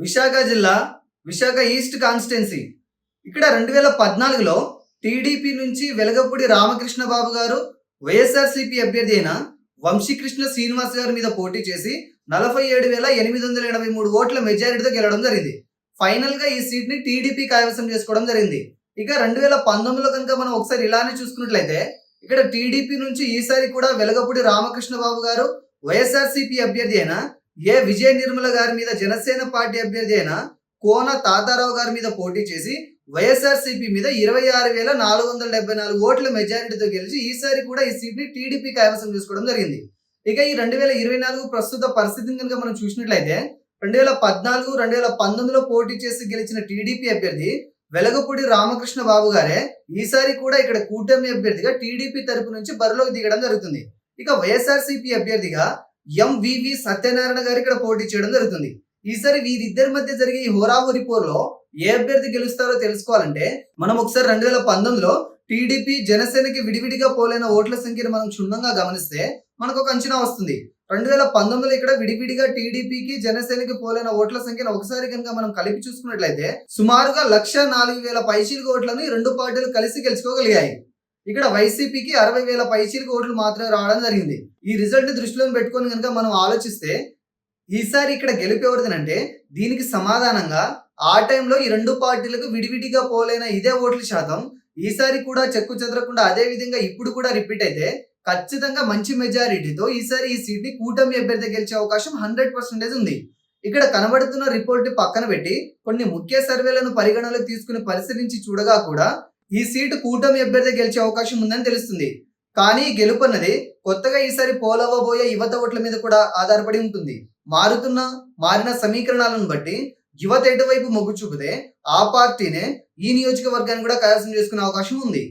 విశాఖ జిల్లా Visakha east constituency. ఇక్కడ 2014లో TDP నుంచి వెలగపూడి రామకృష్ణ బాబు గారు వైఎస్ఆర్సీపీ అభ్యర్థి అయిన వంశీకృష్ణ శ్రీనివాస్ గారి మీద పోటీ చేసి 47,883 ఓట్ల మెజారిటీతో గెలవడం జరిగింది. ఫైనల్ గా ఈ సీట్ ని టీడీపీ కైవసం చేసుకోవడం జరిగింది. ఇక 2019లో కనుక మనం ఒకసారి ఇలానే చూసుకున్నట్లయితే ఇక్కడ టీడీపీ నుంచి ఈసారి కూడా వెలగపూడి రామకృష్ణ బాబు గారు వైఎస్ఆర్సీపీ అభ్యర్థి అయిన విజయ నిర్మల గారి మీద జనసేన పార్టీ అభ్యర్థి అయిన కోన తాతారావు గారి మీద పోటీ చేసి వైఎస్ఆర్సీపీ మీద 26,474 ఓట్ల మెజారిటీతో గెలిచి ఈసారి కూడా ఈ సీట్ ని టీడీపీ కైవసం చేసుకోవడం జరిగింది. ఇక ఈ 2024 ప్రస్తుత పరిస్థితిని కనుక మనం చూసినట్లయితే 2014, 2019లో పోటీ చేసి గెలిచిన టీడీపీ అభ్యర్థి వెలగపూడి రామకృష్ణ బాబు గారే ఈసారి కూడా ఇక్కడ కూటమి అభ్యర్థిగా టీడీపీ తరపు నుంచి బరిలోకి దిగడం జరుగుతుంది. ఇక వైఎస్ఆర్సీపీ అభ్యర్థిగా ఎంవివి సత్యనారాయణ గారు ఇక్కడ పోటీ చేయడం జరుగుతుంది. ఈసారి వీరిద్దరి మధ్య జరిగే ఈ హోరాహోరీ పోరులో ఏ అభ్యర్థి గెలుస్తారో తెలుసుకోవాలంటే మనం ఒకసారి 2019లో టీడీపీ జనసేనకి విడివిడిగా పోలైన ఓట్ల సంఖ్యను మనం క్షుణ్ణంగా గమనిస్తే మనకు ఒక అంచనా వస్తుంది. 2019లో ఇక్కడ విడివిడిగా టీడీపీకి జనసేనకి పోలైన ఓట్ల సంఖ్యను ఒకసారి కనుక మనం కలిపి చూసుకున్నట్లయితే సుమారుగా 104,000 పైచీలకు ఓట్లను ఈ రెండు పార్టీలు కలిసి గెలుచుకోగలిగాయి. ఇక్కడ వైసీపీకి 60,000 పైచీలకు ఓట్లు మాత్రమే రావడం జరిగింది. ఈ రిజల్ట్ ని దృష్టిలో పెట్టుకొని కనుక మనం ఆలోచిస్తే ఈసారి ఇక్కడ గెలుపు ఎవరిదనంటే దీనికి సమాధానంగా ఆ టైంలో ఈ రెండు పార్టీలకు విడివిడిగా పోలైన ఇదే ఓట్ల శాతం ఈసారి కూడా చెక్కు చెదరకుండా అదే విధంగా ఇప్పుడు కూడా రిపీట్ అయితే ఖచ్చితంగా మంచి మెజారిటీతో ఈసారి ఈ సీట్ ని కూటమి అభ్యర్థి గెలిచే అవకాశం 100% ఉంది. ఇక్కడ కనబడుతున్న రిపోర్ట్ పక్కన పెట్టి కొన్ని ముఖ్య సర్వేలను పరిగణలోకి తీసుకుని పరిశీలించి చూడగా కూడా ఈ సీటు కూటమి అభ్యర్థి గెలిచే అవకాశం ఉందని తెలుస్తుంది. కానీ గెలుపు అన్నది కొత్తగా ఈసారి పోలవబోయే యువత ఓట్ల మీద కూడా ఆధారపడి ఉంటుంది. మారిన సమీకరణాలను బట్టి యువత ఎటువైపు మొగ్గు చూపితే ఆ పార్టీనే ఈ నియోజకవర్గాన్ని కూడా కైవసం చేసుకునే అవకాశం ఉంది.